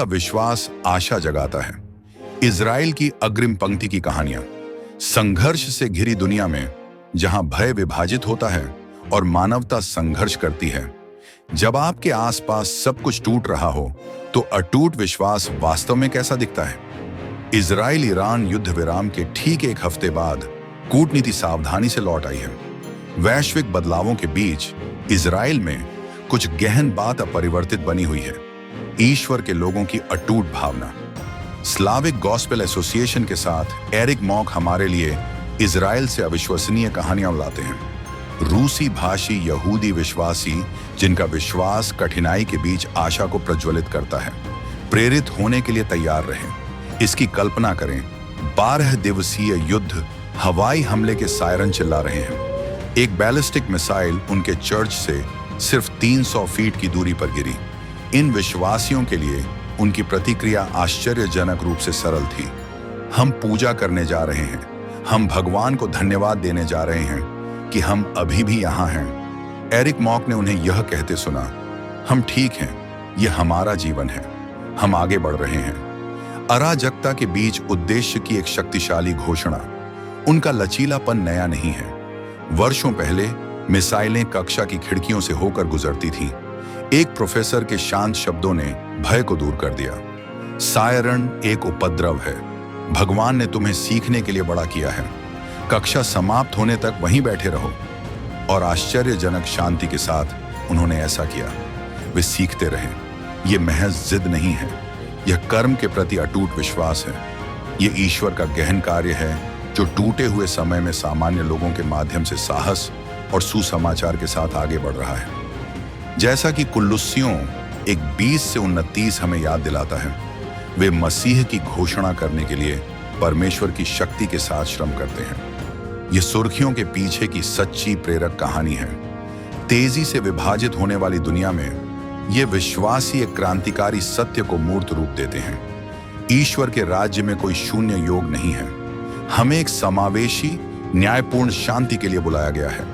उनका विश्वास आशा जगाता है। इजराइल की अग्रिम पंक्ति की कहानियां संघर्ष से घिरी दुनिया में, जहां भय विभाजित होता है और मानवता संघर्ष करती है। जब आपके आसपास सब कुछ टूट रहा हो तो अटूट विश्वास वास्तव में कैसा दिखता है? इजराइल ईरान युद्ध विराम के ठीक एक हफ्ते बाद कूटनीति सावधानी से लौट आई है। वैश्विक बदलावों के बीच इजराइल में कुछ गहन बात अपरिवर्तित बनी हुई है। ईश्वर के लोगों की अटूट भावना। स्लाविक गॉस्पेल एसोसिएशन के साथ एरिक मॉक हमारे लिए इजराइल से अविश्वसनीय कहानियां लाते हैं। रूसी भाषी यहूदी विश्वासी जिनका विश्वास कठिनाई के बीच आशा को प्रज्वलित करता है। प्रेरित होने के लिए तैयार रहें। इसकी कल्पना करें, 12 दिवसीय युद्ध हवाई हमले के सायरन चिल्ला रहे हैं। एक बैलिस्टिक मिसाइल उनके चर्च से सिर्फ 300 फीट की दूरी पर गिरी। इन विश्वासियों के लिए उनकी प्रतिक्रिया आश्चर्यजनक रूप से सरल थी। हम पूजा करने जा रहे हैं, हम भगवान को धन्यवाद देने जा रहे हैं कि हम अभी भी यहाँ हैं। एरिक मॉक ने उन्हें यह कहते सुना, हम ठीक हैं, यह हमारा जीवन है, हम आगे बढ़ रहे हैं। अराजकता के बीच उद्देश्य की एक शक्तिशाली घोषणा। उनका लचीलापन नया नहीं है। वर्षों पहले मिसाइलें कक्षा की खिड़कियों से होकर गुजरती थीं। एक प्रोफेसर के शांत शब्दों ने भय को दूर कर दिया। सायरन एक उपद्रव है, भगवान ने तुम्हें सीखने के लिए बड़ा किया है। कक्षा समाप्त होने तक वहीं बैठे रहो। और आश्चर्यजनक शांति के साथ उन्होंने ऐसा किया। वे सीखते रहे। यह महज जिद नहीं है, यह कर्म के प्रति अटूट विश्वास है। यह ईश्वर का गहन कार्य है जो टूटे हुए समय में सामान्य लोगों के माध्यम से साहस और सुसमाचार के साथ आगे बढ़ रहा है। जैसा कि कुलुस्सियों 1:20 से 29 हमें याद दिलाता है, वे मसीह की घोषणा करने के लिए परमेश्वर की शक्ति के साथ श्रम करते हैं। ये सुर्खियों के पीछे की सच्ची प्रेरक कहानी है। तेजी से विभाजित होने वाली दुनिया में ये विश्वासी एक क्रांतिकारी सत्य को मूर्त रूप देते हैं। ईश्वर के राज्य में कोई शून्य योग नहीं है। हमें एक समावेशी, न्यायपूर्ण शांति के लिए बुलाया गया है,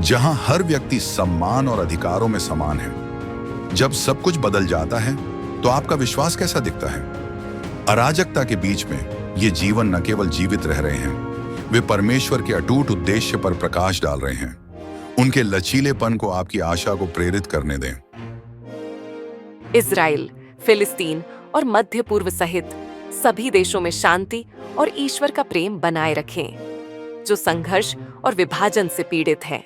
जहां हर व्यक्ति सम्मान और अधिकारों में समान है। जब सब कुछ बदल जाता है तो आपका विश्वास कैसा दिखता है? अराजकता के बीच में ये जीवन न केवल जीवित रह रहे हैं, वे परमेश्वर के अटूट उद्देश्य पर प्रकाश डाल रहे हैं। उनके लचीलेपन को आपकी आशा को प्रेरित करने दें। इजराइल, फिलिस्तीन और मध्य पूर्व सहित सभी देशों में शांति और ईश्वर का प्रेम बनाए रखें, जो संघर्ष और विभाजन से पीड़ित हैं।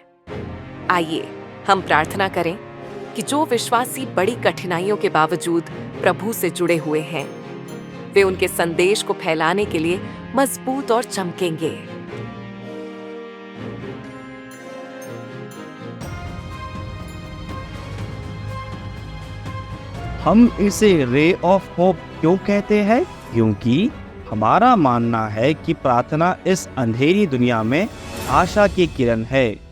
आइए हम प्रार्थना करें कि जो विश्वासी बड़ी कठिनाइयों के बावजूद प्रभु से जुड़े हुए हैं, वे उनके संदेश को फैलाने के लिए मजबूत और चमकेंगे। हम इसे रे ऑफ होप क्यों कहते हैं? क्योंकि हमारा मानना है कि प्रार्थना इस अंधेरी दुनिया में आशा की किरण है।